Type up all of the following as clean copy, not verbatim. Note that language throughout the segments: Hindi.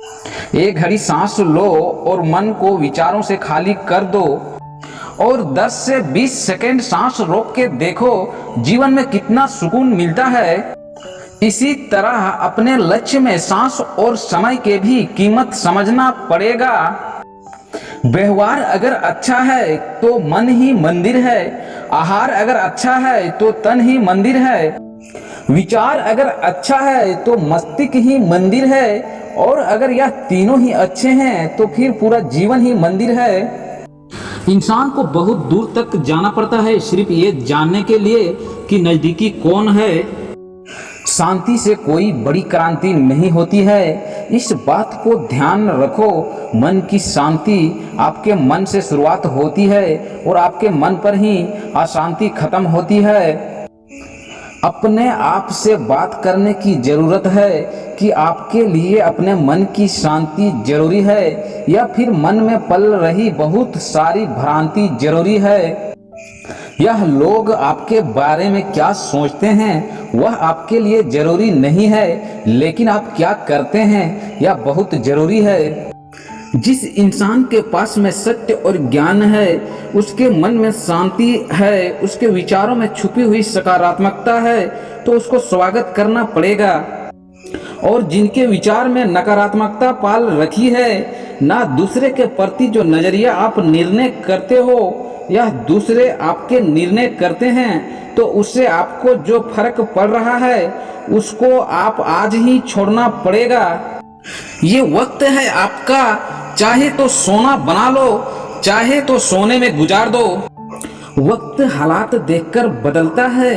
एक घड़ी सांस लो और मन को विचारों से खाली कर दो और 10 से 20 सेकंड सांस रोक के देखो जीवन में कितना सुकून मिलता है। इसी तरह अपने लक्ष्य में सांस और समय के भी कीमत समझना पड़ेगा। व्यवहार अगर अच्छा है तो मन ही मंदिर है, आहार अगर अच्छा है तो तन ही मंदिर है, विचार अगर अच्छा है तो मस्तिष्क ही मंदिर है, और अगर यह तीनों ही अच्छे हैं तो फिर पूरा जीवन ही मंदिर है। इंसान को बहुत दूर तक जाना पड़ता है सिर्फ ये जानने के लिए कि नजदीकी कौन है। शांति से कोई बड़ी क्रांति नहीं होती है, इस बात को ध्यान रखो। मन की शांति आपके मन से शुरुआत होती है और आपके मन पर ही अशांति खत्म होती है। अपने आप से बात करने की जरूरत है कि आपके लिए अपने मन की शांति जरूरी है या फिर मन में पल रही बहुत सारी भ्रांति जरूरी है। यह लोग आपके बारे में क्या सोचते हैं वह आपके लिए जरूरी नहीं है, लेकिन आप क्या करते हैं यह बहुत जरूरी है। जिस इंसान के पास में सत्य और ज्ञान है, उसके मन में शांति है, उसके विचारों में छुपी हुई सकारात्मकता है, तो उसको स्वागत करना पड़ेगा। और जिनके विचार में नकारात्मकता पाल रखी है, ना दूसरे के प्रति जो नजरिया आप निर्णय करते हो या दूसरे आपके निर्णय करते हैं, तो उससे आपको जो फर्क पड़ रहा है उसको आप आज ही छोड़ना पड़ेगा। ये वक्त है आपका, चाहे तो सोना बना लो, चाहे तो सोने में गुजार दो। वक्त हालात देखकर बदलता है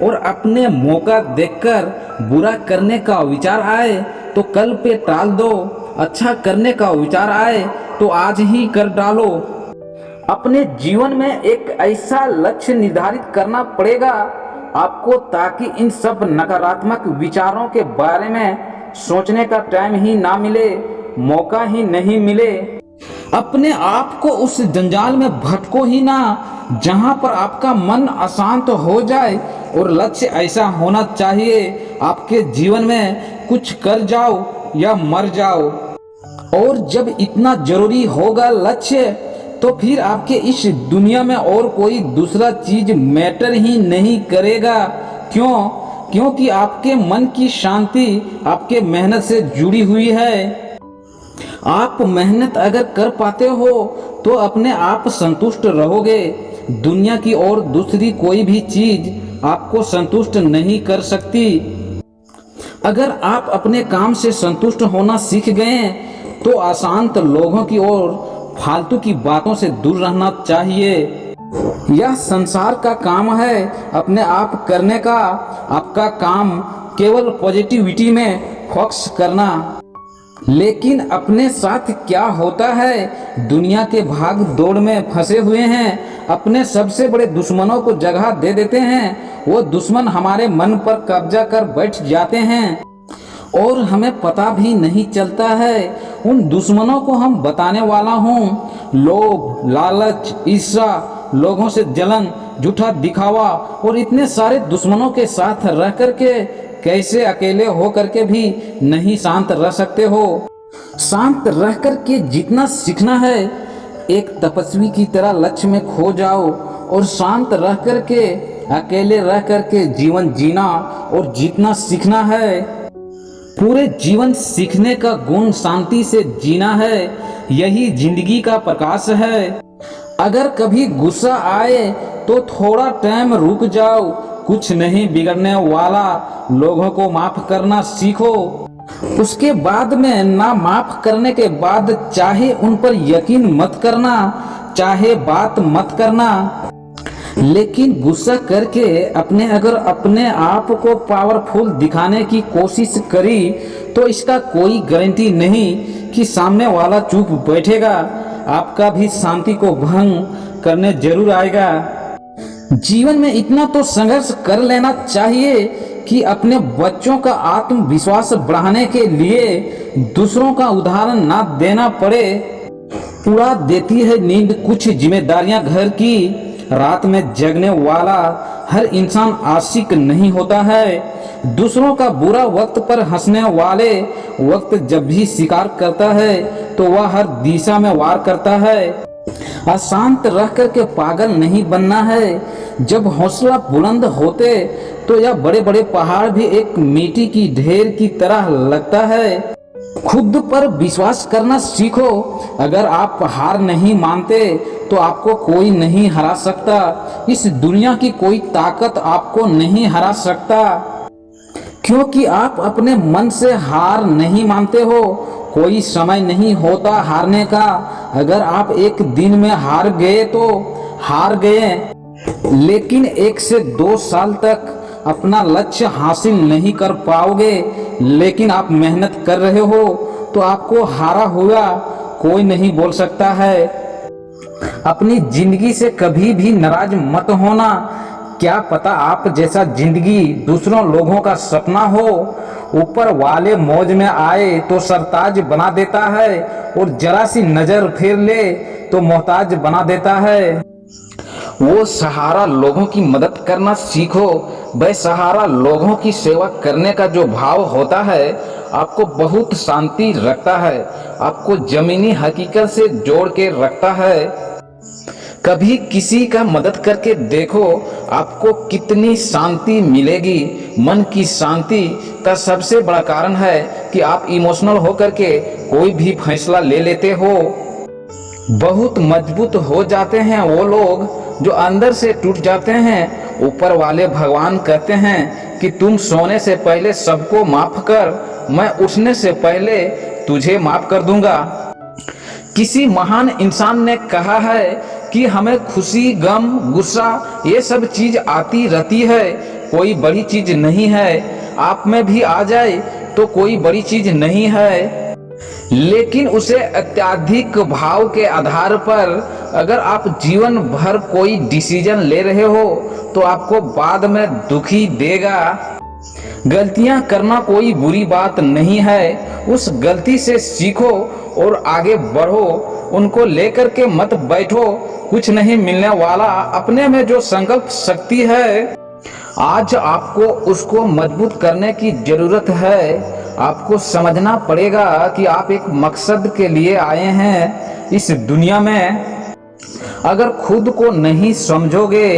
और अपने मौका देखकर बुरा करने का विचार आए तो कल पे टाल दो, अच्छा करने का विचार आए तो आज ही कर डालो। अपने जीवन में एक ऐसा लक्ष्य निर्धारित करना पड़ेगा आपको, ताकि इन सब नकारात्मक विचारों के बारे में सोचने का टाइम ही ना मिले, मौका ही नहीं मिले। अपने आप को उस जंजाल में भटको ही ना जहां पर आपका मन अशांत हो जाए। और लक्ष्य ऐसा होना चाहिए आपके जीवन में कुछ कर जाओ या मर जाओ। और जब इतना जरूरी होगा लक्ष्य, तो फिर आपके इस दुनिया में और कोई दूसरा चीज मैटर ही नहीं करेगा। क्यों? क्योंकि आपके मन की शांति आपके मेहनत से जुड़ी हुई है। आप मेहनत अगर कर पाते हो तो अपने आप संतुष्ट रहोगे। दुनिया की और दूसरी कोई भी चीज आपको संतुष्ट नहीं कर सकती। अगर आप अपने काम से संतुष्ट होना सीख गए तो अशांत लोगों की और फालतू की बातों से दूर रहना चाहिए। यह संसार का काम है अपने आप करने का। आपका काम केवल पॉजिटिविटी में फोकस करना। लेकिन अपने साथ क्या होता है, दुनिया के भाग दौड़ में फंसे हुए हैं, अपने सबसे बड़े दुश्मनों को जगह दे देते हैं। वो दुश्मन हमारे मन पर कब्जा कर बैठ जाते हैं और हमें पता भी नहीं चलता है। उन दुश्मनों को हम बताने वाला हूँ। लोभ, लालच, ईर्ष्या, लोगों से जलन, झूठा दिखावा और इतने सारे दुश्मनों के साथ रह करके कैसे अकेले हो करके भी नहीं शांत रह सकते हो। शांत रह करके जितना सीखना है, एक तपस्वी की तरह लक्ष्य में खो जाओ और शांत रह करके अकेले रह करके जीवन जीना और जीतना सीखना है। पूरे जीवन सीखने का गुण शांति से जीना है, यही जिंदगी का प्रकाश है। अगर कभी गुस्सा आए तो थोड़ा टाइम रुक जाओ, कुछ नहीं बिगड़ने वाला। लोगों को माफ करना सीखो। उसके बाद में ना माफ करने के बाद चाहे उन पर यकीन मत करना, चाहे बात मत करना, लेकिन गुस्सा करके अगर अपने आप को पावरफुल दिखाने की कोशिश करी तो इसका कोई गारंटी नहीं कि सामने वाला चुप बैठेगा। आपका भी शांति को भंग करने जरूर आएगा। जीवन में इतना तो संघर्ष कर लेना चाहिए कि अपने बच्चों का आत्मविश्वास बढ़ाने के लिए दूसरों का उदाहरण ना देना पड़े। उड़ा देती है नींद कुछ जिम्मेदारियां घर की। रात में जगने वाला हर इंसान आशिक नहीं होता है। दूसरों का बुरा वक्त पर हंसने वाले वक्त जब भी शिकार करता है तो वह हर दिशा में वार करता है। अशांत रह कर के पागल नहीं बनना है। जब हौसला बुलंद होते तो यह बड़े बड़े पहाड़ भी एक मिट्टी की ढेर की तरह लगता है। खुद पर विश्वास करना सीखो। अगर आप हार नहीं मानते तो आपको कोई नहीं हरा सकता। इस दुनिया की कोई ताकत आपको नहीं हरा सकता, क्योंकि आप अपने मन से हार नहीं मानते हो। कोई समय नहीं होता हारने का। अगर आप एक दिन में हार गए तो हार गए, लेकिन 1 से 2 साल तक अपना लक्ष्य हासिल नहीं कर पाओगे। लेकिन आप मेहनत कर रहे हो तो आपको हारा हुआ कोई नहीं बोल सकता है। अपनी जिंदगी से कभी भी नाराज मत होना। क्या पता आप जैसा जिंदगी दूसरों लोगों का सपना हो। ऊपर वाले मौज में आए तो सरताज बना देता है, और जरा सी नजर फेर ले तो मोहताज बना देता है। वो सहारा लोगों की मदद करना सीखो। बेसहारा लोगों की सेवा करने का जो भाव होता है आपको बहुत शांति रखता है, आपको जमीनी हकीकत से जोड़ के रखता है। कभी किसी का मदद करके देखो, आपको कितनी शांति मिलेगी। मन की शांति का सबसे बड़ा कारण है कि आप इमोशनल होकर के कोई भी फैसला ले लेते हो। बहुत मजबूत हो जाते हैं वो लोग जो अंदर से टूट जाते हैं। ऊपर वाले भगवान कहते हैं कि तुम सोने से पहले सबको माफ कर, मैं उठने से पहले तुझे माफ कर दूंगा। किसी महान इंसान ने कहा है कि हमें खुशी, गम, गुस्सा ये सब चीज आती रहती है, कोई बड़ी चीज नहीं है। आप में भी आ जाए तो कोई बड़ी चीज नहीं है, लेकिन उसे अत्यधिक भाव के आधार पर अगर आप जीवन भर कोई डिसीजन ले रहे हो तो आपको बाद में दुखी देगा। गलतियां करना कोई बुरी बात नहीं है, उस गलती से सीखो और आगे बढ़ो। उनको लेकर के मत बैठो, कुछ नहीं मिलने वाला। अपने में जो संकल्प शक्ति है आज आपको उसको मजबूत करने की जरूरत है। आपको समझना पड़ेगा कि आप एक मकसद के लिए आए हैं इस दुनिया में। अगर खुद को नहीं समझोगे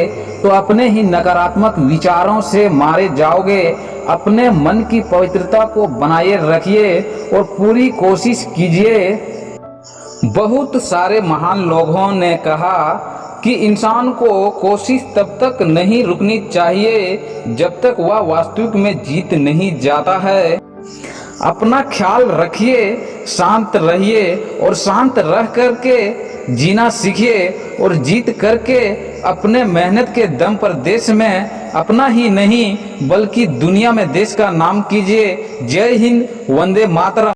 तो अपने ही नकारात्मक विचारों से मारे जाओगे। अपने मन की पवित्रता को बनाए रखिए और पूरी कोशिश कीजिए। बहुत सारे महान लोगों ने कहा कि इंसान को कोशिश तब तक नहीं रुकनी चाहिए जब तक वह वास्तविक में जीत नहीं जाता है। अपना ख्याल रखिए, शांत रहिए और शांत रह करके जीना सीखिए, और जीत करके अपने मेहनत के दम पर देश में अपना ही नहीं बल्कि दुनिया में देश का नाम कीजिए। जय हिंद, वंदे मातरम।